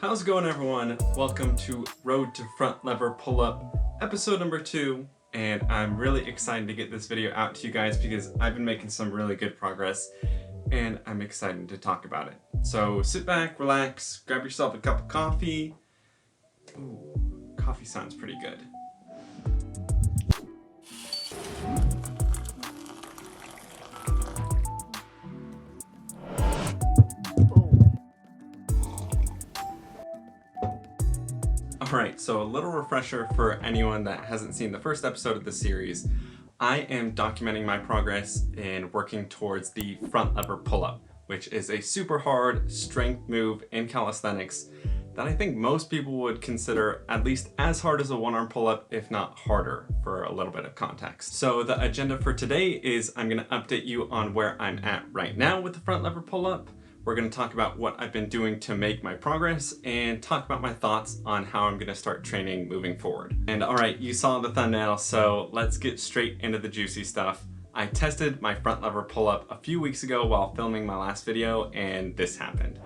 How's it going, everyone? Welcome to Road to Front Lever Pull-Up, episode number 2, and I'm really excited to get this video out to you guys because I've been making some really good progress, and I'm excited to talk about it. So sit back, relax, grab yourself a cup of coffee. Ooh, coffee sounds pretty good. Alright, so a little refresher for anyone that hasn't seen the first episode of the series. I am documenting my progress in working towards the front lever pull-up, which is a super hard strength move in calisthenics that I think most people would consider at least as hard as a one-arm pull-up, if not harder, for a little bit of context. So the agenda for today is I'm going to update you on where I'm at right now with the front lever pull-up. We're going to talk about what I've been doing to make my progress and talk about my thoughts on how I'm going to start training moving forward. And alright, you saw the thumbnail, so let's get straight into the juicy stuff. I tested my front lever pull-up a few weeks ago while filming my last video, and this happened.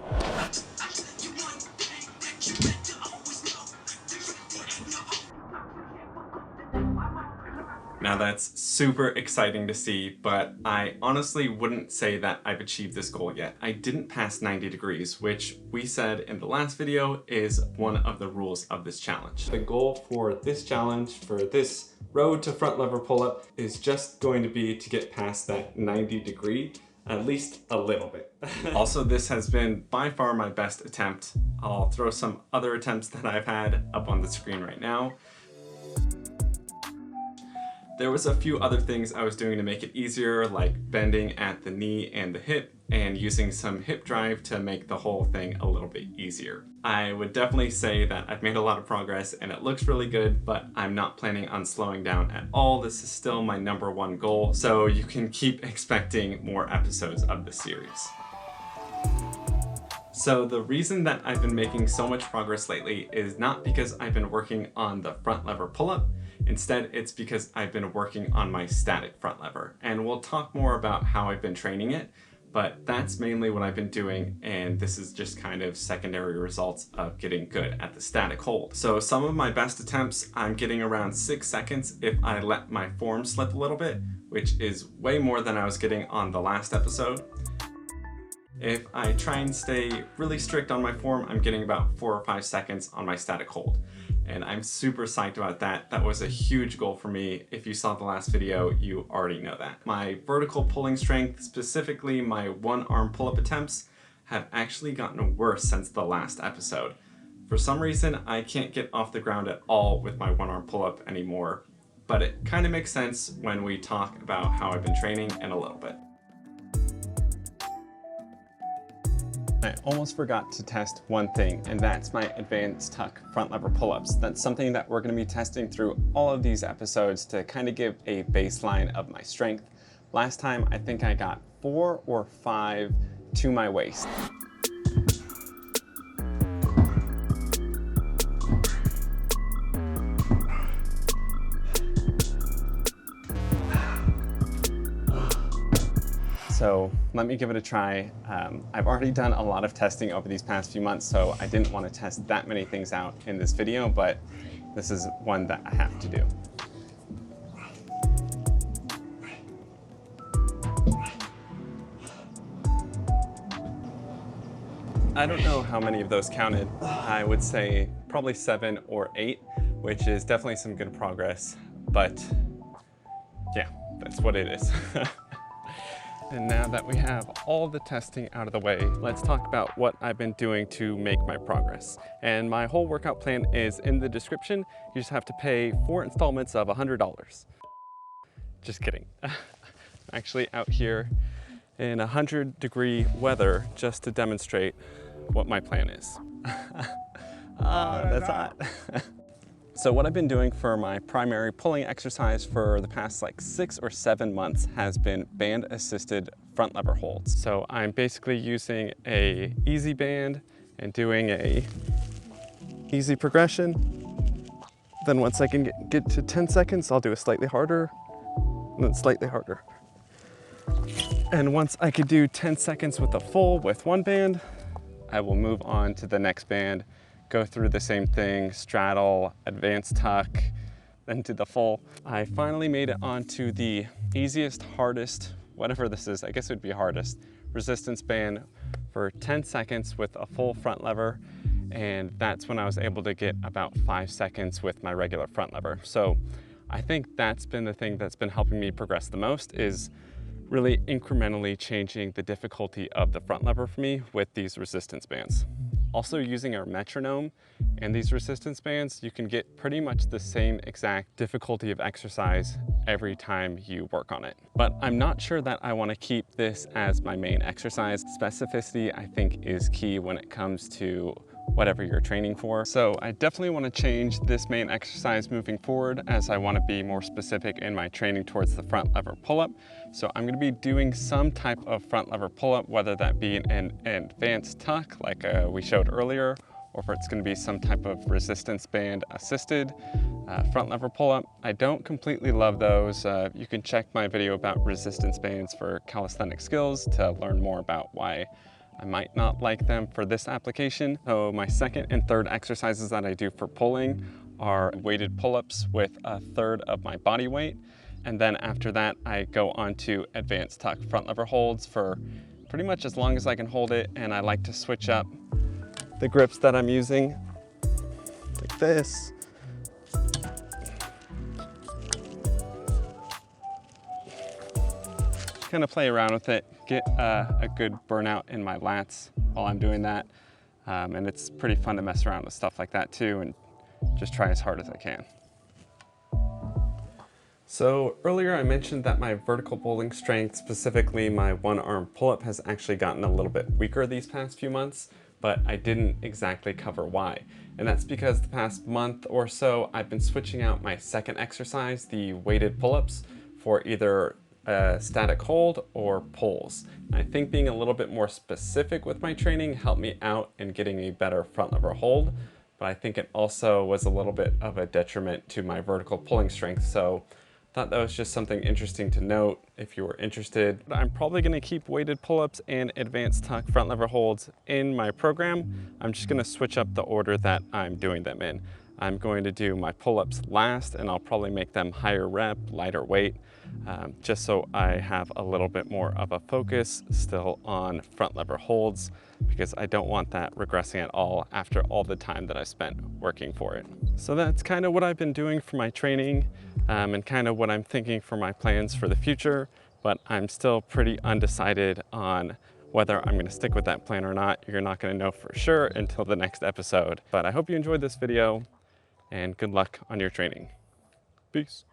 Now that's super exciting to see, but I honestly wouldn't say that I've achieved this goal yet. I didn't pass 90 degrees, which we said in the last video is one of the rules of this challenge. The goal for this challenge, for this road to front lever pull-up, is just going to be to get past that 90 degree, at least a little bit. Also, this has been by far my best attempt. I'll throw some other attempts that I've had up on the screen right now. There was a few other things I was doing to make it easier, like bending at the knee and the hip and using some hip drive to make the whole thing a little bit easier. I would definitely say that I've made a lot of progress and it looks really good, but I'm not planning on slowing down at all. This is still my #1 goal, so you can keep expecting more episodes of the series. So the reason that I've been making so much progress lately is not because I've been working on the front lever pull-up. Instead, it's because I've been working on my static front lever, and we'll talk more about how I've been training it, but that's mainly what I've been doing, and this is just kind of secondary results of getting good at the static hold. So some of my best attempts, I'm getting around 6 seconds if I let my form slip a little bit, which is way more than I was getting on the last episode. If I try and stay really strict on my form, I'm getting about 4 or 5 seconds on my static hold. And I'm super psyched about that. That was a huge goal for me. If you saw the last video, you already know that. My vertical pulling strength, specifically my one-arm pull-up attempts, have actually gotten worse since the last episode. For some reason, I can't get off the ground at all with my one-arm pull-up anymore, but it kind of makes sense when we talk about how I've been training in a little bit. I almost forgot to test one thing, and that's my Adv Tuck Front Lever pull-ups. That's something that we're going to be testing through all of these episodes to kind of give a baseline of my strength. Last time, I think I got 4 or 5 to my waist. So let me give it a try. I've already done a lot of testing over these past few months, so I didn't want to test that many things out in this video, but this is one that I have to do. I don't know how many of those counted. I would say probably 7 or 8, which is definitely some good progress, but yeah, that's what it is. And now that we have all the testing out of the way, let's talk about what I've been doing to make my progress. And my whole workout plan is in the description. You just have to pay 4 installments of $100. Just kidding. I'm actually out here in 100-degree weather just to demonstrate what my plan is. That's hot. So what I've been doing for my primary pulling exercise for the past like 6 or 7 months has been band-assisted front lever holds. So I'm basically using a easy band and doing a easy progression. Then once I can get to 10 seconds, I'll do a slightly harder, and then slightly harder. And once I could do 10 seconds with the full with one band, I will move on to the next band go through the same thing, straddle, advanced tuck, then to the full. I finally made it onto the easiest, hardest, whatever this is, I guess it would be hardest, resistance band for 10 seconds with a full front lever. And that's when I was able to get about 5 seconds with my regular front lever. So I think that's been the thing that's been helping me progress the most, is really incrementally changing the difficulty of the front lever for me with these resistance bands. Also, using our metronome and these resistance bands, you can get pretty much the same exact difficulty of exercise every time you work on it. But I'm not sure that I want to keep this as my main exercise. Specificity, I think, is key when it comes to whatever you're training for. So I definitely want to change this main exercise moving forward, as I want to be more specific in my training towards the front lever pull-up. So I'm going to be doing some type of front lever pull-up, whether that be an advanced tuck like we showed earlier, or if it's going to be some type of resistance band assisted front lever pull-up. I don't completely love those. You can check my video about resistance bands for calisthenic skills to learn more about why I might not like them for this application. So my second and third exercises that I do for pulling are weighted pull-ups with a third of my body weight. And then after that, I go on to advanced tuck front lever holds for pretty much as long as I can hold it. And I like to switch up the grips that I'm using, like this. Kind of play around with it, get a good burnout in my lats while I'm doing that. And it's pretty fun to mess around with stuff like that too, and just try as hard as I can. So earlier I mentioned that my vertical pulling strength, specifically my one arm pull-up, has actually gotten a little bit weaker these past few months, but I didn't exactly cover why. And that's because the past month or so, I've been switching out my second exercise, the weighted pull-ups, for either static hold or pulls. I think being a little bit more specific with my training helped me out in getting a better front lever hold, but I think it also was a little bit of a detriment to my vertical pulling strength. So I thought that was just something interesting to note if you were interested. I'm probably going to keep weighted pull-ups and advanced tuck front lever holds in my program. I'm just going to switch up the order that I'm doing them in. I'm going to do my pull-ups last, and I'll probably make them higher rep, lighter weight, just so I have a little bit more of a focus still on front lever holds, because I don't want that regressing at all after all the time that I spent working for it. So that's kind of what I've been doing for my training, and kind of what I'm thinking for my plans for the future, but I'm still pretty undecided on whether I'm going to stick with that plan or not. You're not going to know for sure until the next episode. But I hope you enjoyed this video, and good luck on your training. Peace.